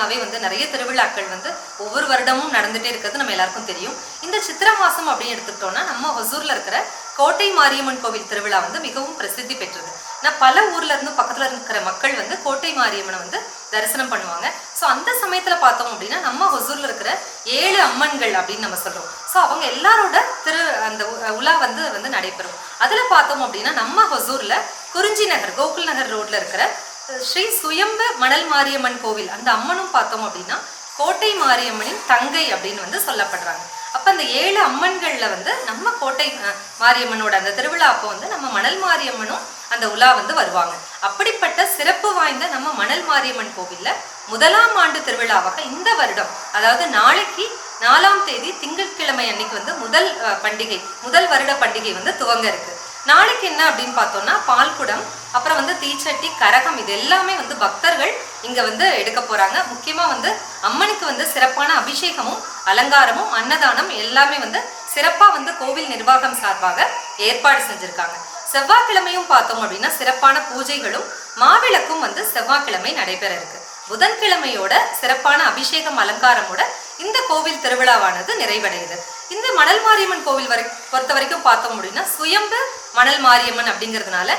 பார்த்தீங்கன்னாவே வந்து நிறைய திருவிழாக்கள் வந்து ஒவ்வொரு வருடமும் நடந்துகிட்டே இருக்கிறது நம்ம எல்லாருக்கும் தெரியும். இந்த சித்திரை மாதம் அப்படின்னு எடுத்துக்கிட்டோம்னா நம்ம ஒசூரில் இருக்கிற கோட்டை மாரியம்மன் கோவில் திருவிழா வந்து மிகவும் பிரசித்தி பெற்றது. நான் பல ஊர்ல இருந்து பக்கத்துல இருக்கிற மக்கள் வந்து கோட்டை மாரியம்மனை வந்து தரிசனம் பண்ணுவாங்க. ஸோ அந்த சமயத்துல பார்த்தோம் அப்படின்னா நம்ம ஒசூர்ல இருக்கிற 7 அம்மன்கள் அப்படின்னு நம்ம சொல்றோம். ஸோ அவங்க எல்லாரோட அந்த உலா வந்து நடைபெறும். அதுல பார்த்தோம் அப்படின்னா நம்ம ஒசூர்ல குறிஞ்சி நகர் கோகுல் நகர் ரோட்ல இருக்கிற ஸ்ரீ சுயம்பு மணல் மாரியம்மன் கோவில் அந்த அம்மனும் பார்த்தோம் அப்படின்னா கோட்டை மாரியம்மனின் தங்கை அப்படின்னு வந்து சொல்லப்படுறாங்க. அப்ப அந்த 7 அம்மன்கள்ல வந்து நம்ம கோட்டை மாரியம்மனோட அந்த திருவிழா அப்போ வந்து நம்ம மணல் மாரியம்மனும் அந்த உலா வந்து வருவாங்க. அப்படிப்பட்ட சிறப்பு வாய்ந்த நம்ம மணல் மாரியம்மன் கோவில்ல முதலாம் ஆண்டு திருவிழாவாக இந்த வருடம், அதாவது நாளைக்கு 4ஆம் தேதி திங்கட்கிழமை அன்னைக்கு வந்து முதல் வருட பண்டிகை வந்து துவங்க இருக்கு. நாளைக்கு என்ன அப்படின்னு பார்த்தோம்னா பால்குடம், அப்புறம் வந்து தீச்சட்டி, கரகம், இது எல்லாமே வந்து பக்தர்கள் இங்க வந்து எடுக்க போறாங்க. முக்கியமா வந்து அம்மனுக்கு வந்து சிறப்பான அபிஷேகமும் அலங்காரமும் அன்னதானம் எல்லாமே வந்து சிறப்பா வந்து கோவில் நிர்வாகம் சார்பாக ஏற்பாடு செஞ்சிருக்காங்க. செவ்வாய்க்கிழமையும் பார்த்தோம் அப்படின்னா சிறப்பான பூஜைகளும் மாவிளக்கும் வந்து செவ்வாய்க்கிழமை நடைபெற இருக்கு. புதன்கிழமையோட சிறப்பான அபிஷேகம் அலங்காரமோட இந்த கோவில் திருவிழாவானது நிறைவடையுது. இந்த மணல் மாரியம்மன் கோவில் பொறுத்த வரைக்கும் பார்த்தோம் அப்படின்னா சுயம்பு மணல் மாரியம்மன் அப்படிங்கிறதுனால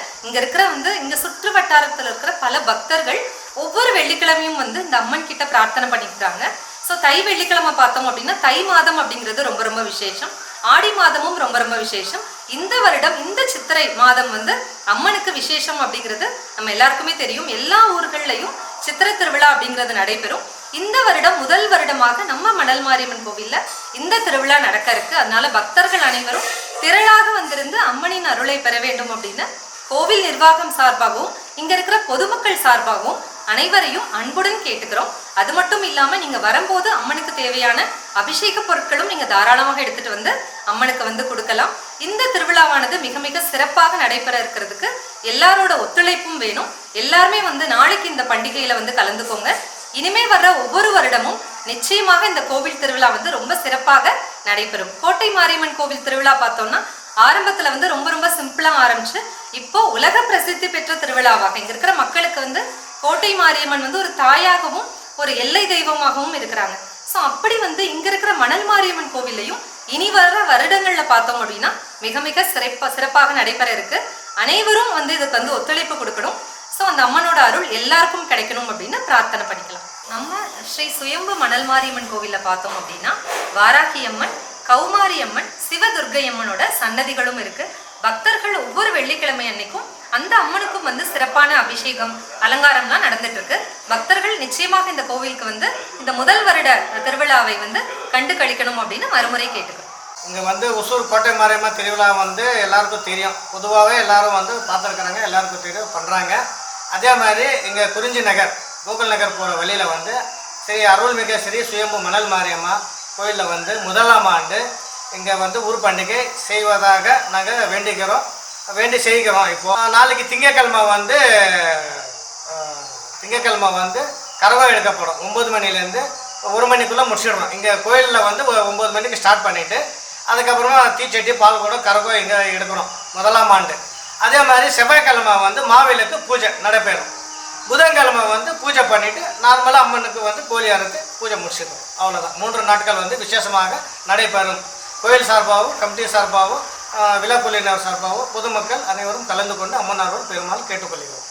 இங்க சுற்று வட்டாரத்தில் இருக்கிற பல பக்தர்கள் ஒவ்வொரு வெள்ளிக்கிழமையும் வந்து இந்த அம்மன் கிட்ட பிரார்த்தனை பண்ணிக்கிறாங்க. ஸோ தை வெள்ளிக்கிழமை பார்த்தோம் அப்படின்னா தை மாதம் அப்படிங்கிறது ரொம்ப ரொம்ப விசேஷம். ஆடி மாதமும் ரொம்ப ரொம்ப விசேஷம். இந்த வருடம் இந்த சித்திரை மாதம் வந்து அம்மனுக்கு விசேஷம் அப்படிங்கிறது நம்ம எல்லாருக்குமே தெரியும். எல்லா ஊர்கள்லையும் சித்திரை திருவிழா அப்படிங்கிறது நடைபெறும். இந்த வருடம் முதல் வருடமாக நம்ம மணல் மாரியம்மன் கோவில்ல இந்த திருவிழா நடக்க இருக்கு. அதனால பக்தர்கள் அனைவரும் திரளாக வந்திருந்து அம்மனின் அருளை பெற வேண்டும் அப்படின்னு கோவில் நிர்வாகம் சார்பாகவும் இங்க இருக்கிற பொதுமக்கள் சார்பாகவும் அனைவரையும் அன்புடன் கேட்டுக்கிறோம். அது மட்டும் இல்லாம நீங்க வரும்போது அம்மனுக்கு தேவையான அபிஷேக பொருட்களும் நீங்க தாராளமாக எடுத்துட்டு வந்து அம்மனுக்கு வந்து கொடுக்கலாம். இந்த திருவிழாவானது மிக மிக சிறப்பாக நடைபெற இருக்கிறதுக்கு எல்லாரோட ஒத்துழைப்பும் வேணும். எல்லாருமே வந்து நாளைக்கு இந்த பண்டிகையில வந்து கலந்துக்கோங்க. இனிமே வர்ற ஒவ்வொரு வருடமும் நிச்சயமாக இந்த கோவில் திருவிழா வந்து ரொம்ப சிறப்பாக நடைபெறும். கோட்டை மாரியம்மன் கோவில் திருவிழா பார்த்தோம்னா ஆரம்பத்துல வந்து ரொம்ப ரொம்ப சிம்பிளா ஆரம்பிச்சு இப்போ உலக பிரசித்தி பெற்ற திருவிழாவாக இங்க இருக்கிற மக்களுக்கு வந்து கோட்டை மாரியம்மன் வந்து ஒரு தாயாகவும் ஒரு எல்லை தெய்வமாகவும் இருக்கிறாங்க. ஸோ அப்படி வந்து இங்க இருக்கிற மணல் மாரியம்மன் கோவில்லையும் இனி வர்ற வருடங்கள்ல பார்த்தோம் அப்படின்னா மிக மிக சிறப்பாக நடைபெற இருக்கு. அனைவரும் வந்து இதுக்கு வந்து ஒத்துழைப்பு கொடுக்கணும். ஸோ அந்த அம்மனோட அருள் எல்லாருக்கும் கிடைக்கணும் அப்படின்னு பிரார்த்தனை பண்ணிக்கலாம். நம்ம ஸ்ரீ சுயம்பு மணல் மாரியம்மன் கோவில்ல பார்த்தோம் அப்படின்னா வாராகி அம்மன், கௌமாரி அம்மன், சிவதுர்கை அம்மனோட சன்னதிகளும் இருக்கு. பக்தர்கள் ஒவ்வொரு வெள்ளிக்கிழமை அன்னைக்கும் அந்த அம்மனுக்கும் வந்து சிறப்பான அபிஷேகம் அலங்காரம்லாம் நடந்துட்டு இருக்கு. பக்தர்கள் நிச்சயமாக இந்த கோவிலுக்கு வந்து இந்த முதல் வருட திருவிழாவை வந்து கண்டு கழிக்கணும் அப்படின்னு மறுமுறை கேட்டுக்கிறோம். இங்கே வந்து ஒசூர் கோட்டை மாரியம்மன் திருவிழா வந்து எல்லாருக்கும் தெரியும். பொதுவாகவே எல்லாரும் வந்து பார்த்துருக்குறாங்க, எல்லாருக்கும் தெரியும், பண்ணுறாங்க. அதே மாதிரி இங்கே குறிஞ்சி நகர் கோகுல் நகர் போகிற வழியில் வந்து ஸ்ரீ அருள்மிகு ஸ்ரீ சுயம்பு மணல் மாரியம்மா கோயிலில் வந்து முதலாம் ஆண்டு இங்கே வந்து ஊர் பண்டிகை செய்வதாக நாங்கள் வேண்டி செய்கிறோம். இப்போது நாளைக்கு திங்கக்கிழமை வந்து கரகம் எடுக்கப்படும். 9 மணிலேருந்து 1 மணிக்குள்ளே முடிச்சிடுறோம். இங்கே கோயிலில் வந்து 9 மணிக்கு ஸ்டார்ட் பண்ணிவிட்டு அதுக்கப்புறமா தீச்சட்டி, பால்குடம், கரகம் இங்கே எடுக்கிறோம் முதலாம் ஆண்டு. அதே மாதிரி செவ்வாய்க்கிழமை வந்து மாவிளக்கு பூஜை நடைபெறும். புதன்கிழமை வந்து பூஜை பண்ணிவிட்டு நார்மலாக அம்மனுக்கு வந்து கோழி அறுத்து பூஜை முடிச்சிடுறோம். அவ்வளோதான். 3 நாட்கள் வந்து விசேஷமாக நடைபெறும். கோயில் சார்பாகவும் கமிட்டி சார்பாகவும் விழாக்குழுவினர் சார்பாகவும் பொதுமக்கள் அனைவரும் கலந்து கொண்டு அம்மனாரோடு பெருமாள் கேட்டுக்கொள்கிறோம்.